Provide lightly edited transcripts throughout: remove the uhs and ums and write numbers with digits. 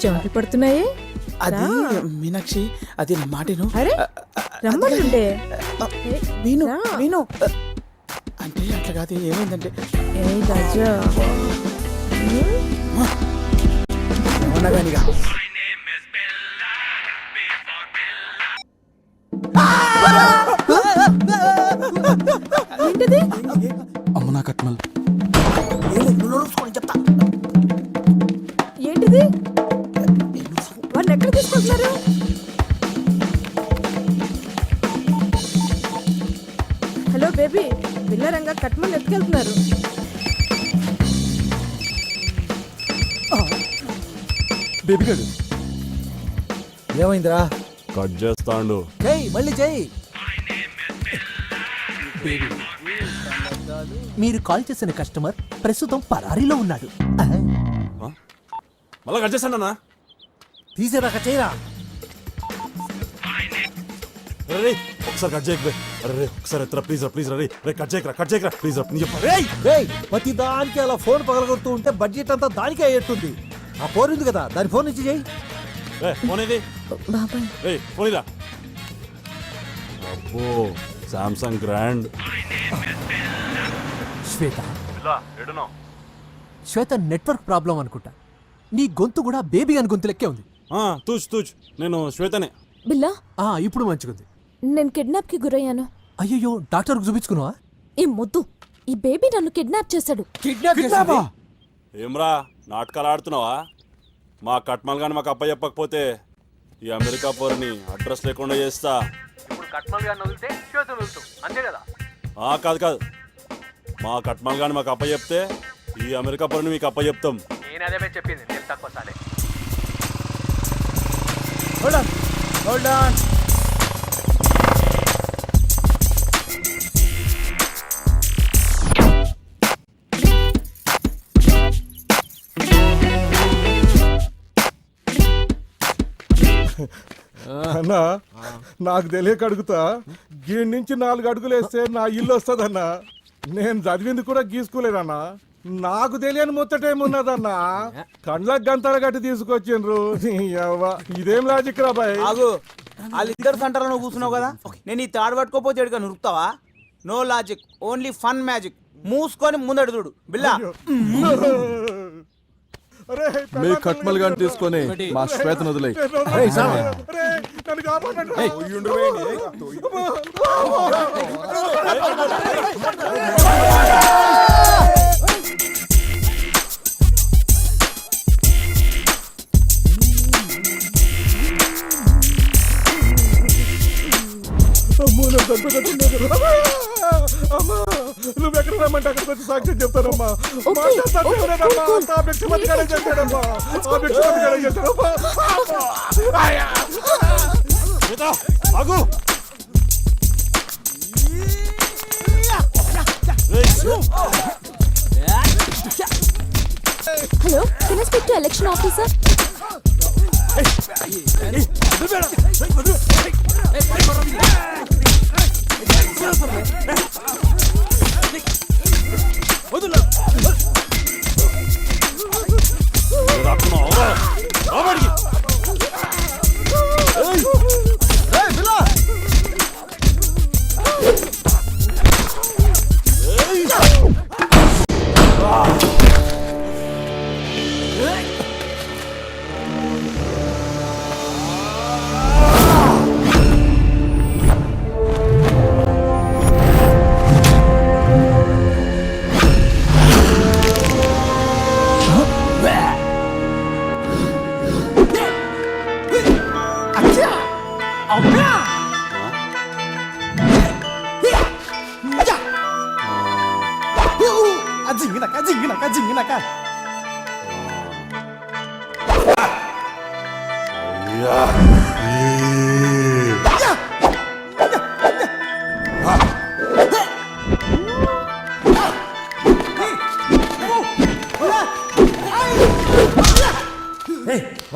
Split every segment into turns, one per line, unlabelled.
చెమటలు పడుతున్నాయి.
అది మీనాక్షి, అది నా మాటను.
అరే రమ్మనండి.
విను విను అంటే అట్లా కాదు. ఏమైందంటే
ఏ రాజా
అవునగానిగా
ఏంటిది?
అమ్మ నా కట్మల్.
చెప్తా.
ఏంటిది? వాళ్ళు ఎక్కడ తీసుకొచ్చారు? హలో బేబీ, పిల్లరంగా కట్మని ఎత్తుకెళ్తున్నారు.
బేబీ గారు
ఏమైందిరా?
కట్ చేస్తాండు.
చెయ్యి, మళ్ళీ చెయ్యి.
మీరు కాల్ చేసిన కస్టమర్ ప్రస్తుతం పరారీలో ఉన్నాడు.
మళ్ళా కట్ చేస్తానన్నా.
తీసేదాకా చెయ్యరా.
అరే ఒకసారి కట్ చేయకు. అరే ఒకసారి ఎత్తరా ప్లీజ్ రా, ప్లీజ్ రా. రే కట్ చేయకరా ప్లీజ్ రా.
రేయ్, ప్రతి దానికి అలా ఫోన్ పగలగొడుతూ ఉంటే బడ్జెట్ అంతా దానికే అయ్యేట్టుంది. ఆ ఫోన్ ఉంది కదా, దాని ఫోన్ నుంచి చెయ్యి.
ఫోన్ ఏది?
బాబాయ్
ఫోన్ ఇరా. అబ్బో సామ్సంగ్ గ్రాండ్.
శ్వేత శ్వేత నెట్వర్క్ ప్రాబ్లం అనుకుంటా. నీ గొంతు కూడా బేబీ అని గొంతు లెక్కే ఉంది.
తూచ్ నేను శ్వేతనే.
బిల్లా,
ఇప్పుడు మంచిగుంది.
నేను కిడ్నాప్ కి గురయ్యాను.
అయ్యో డాక్టర్కు చూపించుకున్నావా?
ఈ మొద్దు, ఈ బేబీ నన్ను కిడ్నాప్ చేశాడు.
ఏమ్రా నాటకాలు ఆడుతున్నావా? మా కట్మల్ గాని మాకు అప్ప చెప్పకపోతే ఈ అమెరికా పోరని అడ్రస్ లేకుండా చేస్తా.
ఇప్పుడు కట్మల్ గారిని వదిలితే శ్వేతను వదులుతాం, అంతే కదా?
కాదు మా కట్మల్ గాని మాకు అప్ప చెప్తే ఈ అమెరికా పోరని మీకు అప్ప చెప్తాం.
నేను అదే చెప్పింది, నేను తక్కువ సాలే.
Hold on.
అన్నా, నాకు తెలియక అడుగుతా. గీడి నుంచి 4 అడుగులు వేస్తే నా ఇల్లు వస్తుందన్నా. నేను చదివింది కూడా గీసుకోలేదన్నా. నాకు తెలియని ముచ్చటేమున్నదన్నా. కండ్లకు గంతలు గట్టి తీసుకొచ్చిండ్రు. ఇదేం లాజిక్ రా బాయ్?
ఆగు, వాళ్ళిద్దరు సెంటర్లో నువ్వు కూర్చున్నావు కదా, నేను ఈ తాడు పట్టుకోపోతే ఎడుగా నురుకుతావా? No logic, only fun magic. మూసుకొని ముందడు చూడు బిల్లా.
మీ కట్మల్ గాని తీసుకొని మా శ్వేతను వదిలేయ్. నువ్వు ఎక్కడ రమ్మంటే అక్కడికి వచ్చి సాక్ష్యం చెప్తానమ్మా.
Hello, can I speak to election officer?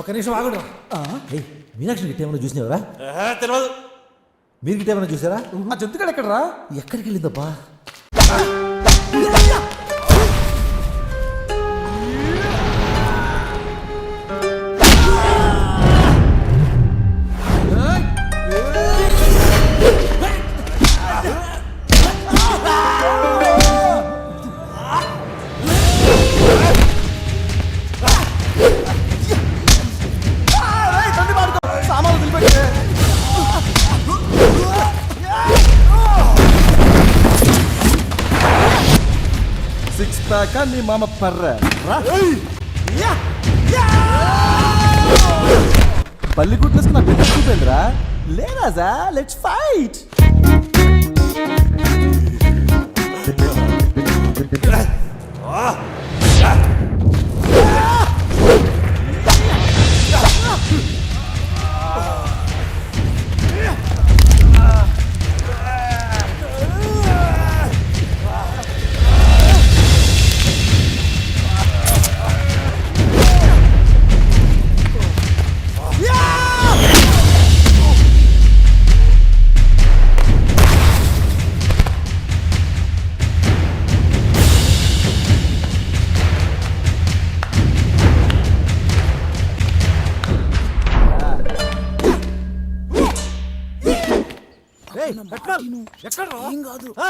ఒక్క నిమిషం ఆగడం. మీనాక్షి గిట్ట ఏమైనా చూసినావరా?
తెలియదు.
మీరు గిట్ట ఏమైనా చూసారా?
ఆ జంతుగాడు ఎక్కడరా?
ఎక్కడికి వెళ్ళిందబ్బా?
కొడతాక నీ మామ పర్ర బల్లి గుడ్లేసుకుని నా పెద్ద చూపేంద్రా లేరాజా లెట్స్ ఫైట్
ఏయ్, కట్నాల్, ఎక్కడ్రా? ఆ?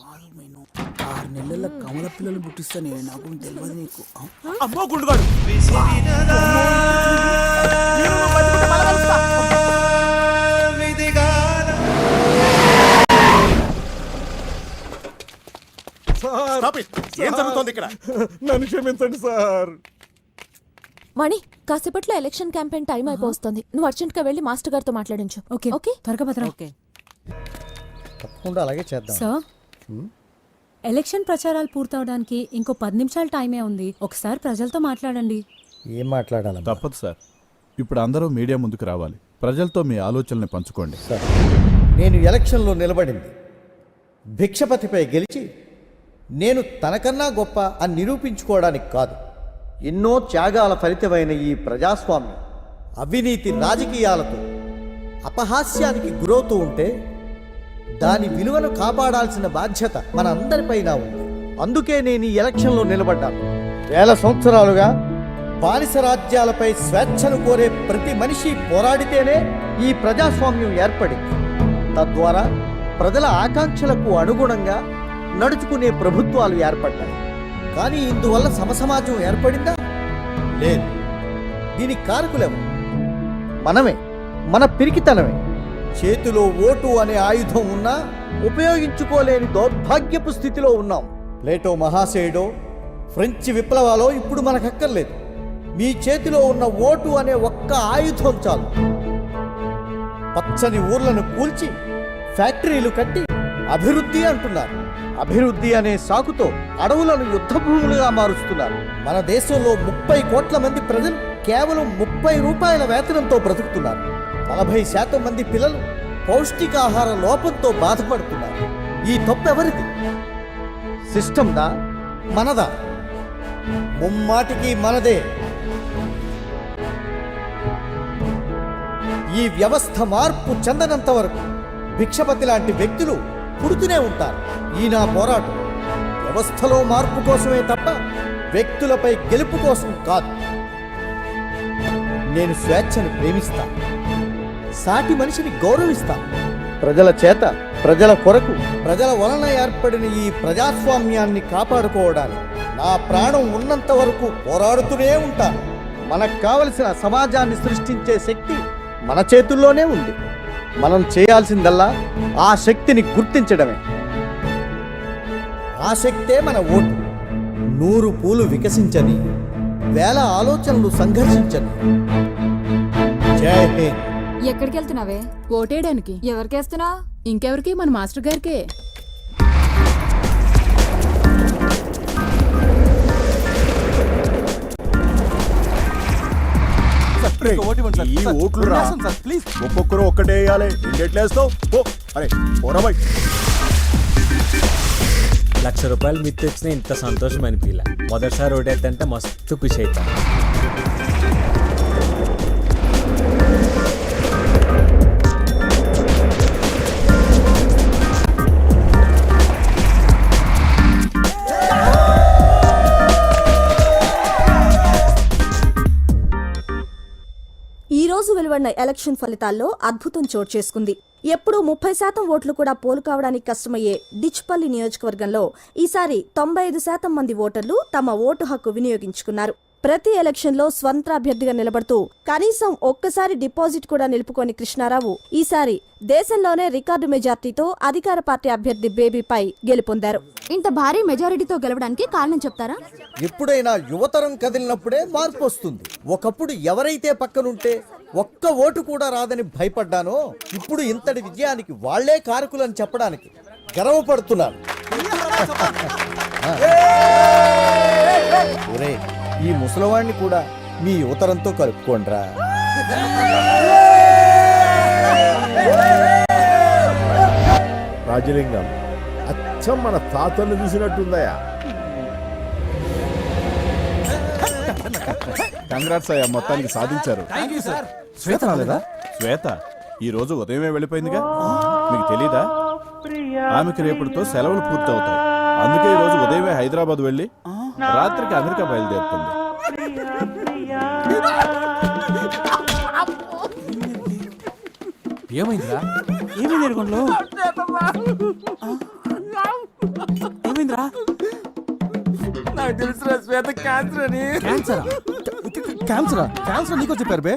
కాదు నేను 6 నెలల కమల పిల్లలు పుట్టిస్తానే నాకు తెలియదు నీకు
అమ్మో గుండుగాడు
సార్
ఏం జరుగుతోంది ఇక్కడ?
నన్ను క్షమించండి సార్.
మణి కాసేపట్లో ఎలక్షన్ క్యాంపెయిన్ టైం అయిపోతుంది. నువ్వు అర్జెంట్ గా వెళ్ళి మాస్టర్ గారితో మాట్లాడించు. ఓకే ఓకే
త్వరగా భద్ర
తప్పకుండా అలాగే చేద్దాం.
సార్ ఎలక్షన్ ప్రచారాలు పూర్తవడానికి ఇంకో 10 నిమిషాల టైమే ఉంది. ఒకసారి ప్రజలతో మాట్లాడండి.
ఏం మాట్లాడాలి
తప్పదు సార్. ఇప్పుడు అందరూ మీడియా ముందుకు రావాలి. ప్రజలతో మీ ఆలోచనల్ని పంచుకోండి.
సార్, నేను ఎలక్షన్లో నిలబడింది భిక్షపతిపై గెలిచి నేను తనకన్నా గొప్ప అని నిరూపించుకోవడానికి కాదు. ఎన్నో త్యాగాల ఫలితమైన ఈ ప్రజాస్వామ్యం అవినీతి రాజకీయాలతో అపహాస్యానికి గురవుతూ ఉంటే దాని విలువను కాపాడాల్సిన బాధ్యత మన అందరిపైన ఉంది. అందుకే నేను ఈ ఎలక్షన్లో నిలబడ్డాను. వేల సంవత్సరాలుగా బానిస రాజ్యాలపై స్వేచ్ఛను కోరే ప్రతి మనిషి పోరాడితేనే ఈ ప్రజాస్వామ్యం ఏర్పడింది. తద్వారా ప్రజల ఆకాంక్షలకు అనుగుణంగా నడుచుకునే ప్రభుత్వాలు ఏర్పడ్డాయి. కానీ ఇందువల్ల సమసమాజం ఏర్పడిందా? లేదు. దీనికి కారకులేము మనమే, మన పిరికితనమే. చేతిలో ఓటు అనే ఆయుధం ఉన్నా ఉపయోగించుకోలేని దౌర్భాగ్యపు స్థితిలో ఉన్నాం. ప్లేటో మహాశయుడో ఫ్రెంచ్ విప్లవాలో ఇప్పుడు మనకక్కర్లేదు. మీ చేతిలో ఉన్న ఓటు అనే ఒక్క ఆయుధం చాలు. పచ్చని ఊర్లను కూల్చి ఫ్యాక్టరీలు కట్టి అభివృద్ధి అంటున్నారు. అభివృద్ధి అనే సాకుతో అడవులను యుద్ధభూములుగా మారుస్తున్నారు. మన దేశంలో 30 కోట్ల మంది ప్రజలు కేవలం 30 రూపాయల వేతనంతో బ్రతుకుతున్నారు. 40% మంది పిల్లలు పౌష్టికాహార లోపంతో బాధపడుతున్నారు. ఈ తప్పు ఎవరిది? సిస్టమ్దా, మనదా? ముమ్మాటికి మనదే. ఈ వ్యవస్థ మార్పు చెందనంత వరకు భిక్షపతి లాంటి వ్యక్తులు పుడుతూనే ఉంటారు. ఈ నా పోరాటం వ్యవస్థలో మార్పు కోసమే తప్ప వ్యక్తులపై గెలుపు కోసం కాదు. నేను స్వేచ్ఛను ప్రేమిస్తా, సాటి మనిషిని గౌరవిస్తా. ప్రజల చేత, ప్రజల కొరకు, ప్రజల వలన ఏర్పడిన ఈ ప్రజాస్వామ్యాన్ని కాపాడుకోవడానికి నా ప్రాణం ఉన్నంత వరకు పోరాడుతూనే ఉంటాను. మనకు కావలసిన సమాజాన్ని సృష్టించే శక్తి మన చేతుల్లోనే ఉంది. మనం చేయాల్సిందల్లా ఆ శక్తిని గుర్తించడమే. ఆ శక్తే మన ఓటు. 100 పూలు వికసించని, 1000 ఆలోచనలు సంఘర్షించని. జై హింద్.
ఎక్కడికి వెళ్తున్నావే?
ఓటేయడానికి.
ఎవరికేస్తున్నా?
ఇంకెవరికి? మన మాస్టర్ గారికే.
ఈ ఓట్లు రా ప్లీజ్. ఒక్కొక్కరు ఒక్కటే వేయాలి. ఎట్లేస్తావు? అరే పోరాబాయ్.
1,00,000 రూపాయలు మిత్తి వచ్చినా ఇంత సంతోషం అనిపించలే. మొదటిసారి ఓటేద్దంటే మస్తు ఖుషి అవుతాను.
ఈ రోజు వెలువడిన ఎలక్షన్ ఫలితాల్లో అద్భుతం చోటు చేసుకుంది. ఎప్పుడూ 30% ఓట్లు కూడా పోలు కావడానికి కష్టమయ్యే డిచ్పల్లి నియోజకవర్గంలో ఈసారి 95% మంది ఓటర్లు తమ ఓటు హక్కు వినియోగించుకున్నారు. ప్రతి ఎలక్షన్లో స్వంత అభ్యర్థిగా నిలబడుతూ కనీసం ఒక్కసారి డిపాజిట్ కూడా నిలుపుకోని కృష్ణారావు ఈసారి దేశంలోనే రికార్డు మెజార్టీతో అధికార పార్టీ అభ్యర్థి బేబీపై గెలుపొందారు.
ఇంత భారీ మెజారిటీతో గెలవడానికి కారణం చెప్తారా?
ఎప్పుడైనా యువతరం కదిలినప్పుడే మార్పు వస్తుంది. ఒకప్పుడు ఎవరైతే పక్కనుంటే ఒక్క ఓటు కూడా రాదని భయపడ్డానో ఇప్పుడు ఇంతటి విజయానికి వాళ్లే కారకులని చెప్పడానికి గర్వపడుతున్నాను. ఒరే, ఈ ముసలివాణ్ణి కూడా మీ యువతరంతో కలుపుకోండ్రా.
రాజలింగం అచ్చం మన తాతను చూసినట్టుందయా. కంగ్రాట్స్ అయ్యా, మొత్తానికి సాధించారు.
శ్వేత రాలేదా?
శ్వేత ఈ రోజు ఉదయమే వెళ్ళిపోయిందిగా. మీకు తెలీదా? ఆమెకి రేపటితో సెలవులు పూర్తవుతాయి. అందుకే ఈ రోజు ఉదయమే హైదరాబాద్ వెళ్ళి రాత్రికి అమెరికా బయలుదేరుతుంది.
ఏమైందిరా?
ఏమైందిరా? నాకు తెలుసు శ్వేత క్యాన్సర్ అని.
క్యాన్సరా?
క్యాన్సర్ నీకో చెప్పారు బే.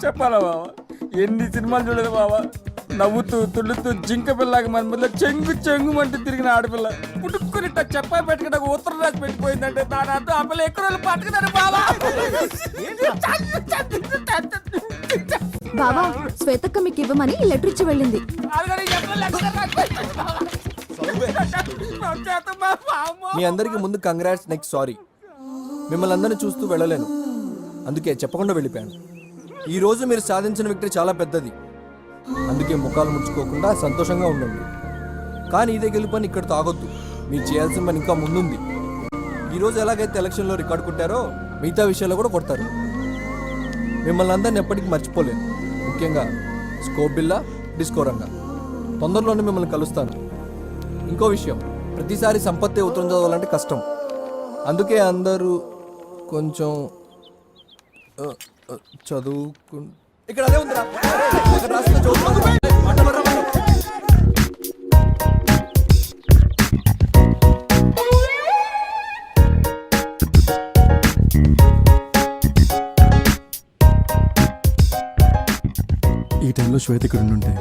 చెప్పాలా బావా? ఎన్ని సినిమాలు చూడలేదు బావా. నవ్వుతూ తుళ్ళుతూ జింక పిల్లగా మన మధ్య చెంగు చెంగు అంటూ తిరిగిన ఆడపిల్ల పుట్టుకుని చెప్పా పెట్టుకుని నాకు ఉత్తరం రాసి పెట్టిపోయిందంటే దాని అర్థం ఆ పిల్ల ఎక్కువ రోజులు పట్టుకున్నాను బావా.
బావా, శ్వేతక్క మీకు ఇవ్వమని లెటర్ ఇచ్చి వెళ్ళింది.
మీ అందరికి ముందు కంగ్రాట్స్, నెక్స్ట్ సారీ. మిమ్మల్ని అందరినీ చూస్తూ వెళ్ళలేను, అందుకే చెప్పకుండా వెళ్ళిపోయాను. ఈ రోజు మీరు సాధించిన విక్టరీ చాలా పెద్దది, అందుకే ముఖాలు ముడుచుకోకుండా సంతోషంగా ఉండండి. కానీ ఇదే గెలుపని ఇక్కడ తాగొద్దు. మీరు చేయాల్సిన పని ఇంకా ముందుంది. ఈరోజు ఎలాగైతే ఎలక్షన్లో రికార్డు కొట్టారో మిగతా విషయాల్లో కూడా కొడతారు. మిమ్మల్ని అందరిని ఎప్పటికీ మర్చిపోలేను, ముఖ్యంగా స్కోప్ బిల్లా డిస్కో రంగా. తొందరలోనే మిమ్మల్ని కలుస్తాను. ఇంకో విషయం, ప్రతిసారి సంపత్తి ఉత్తరం చదవాలంటే కష్టం, అందుకే అందరూ కొంచెం చదువుకు. ఇక్కడ అదే ఉందిరా, ఇక్కడ రాసిన చదువుకోండి.
ఈ టైంలో శ్వేత ఇక్కడ ఉంటే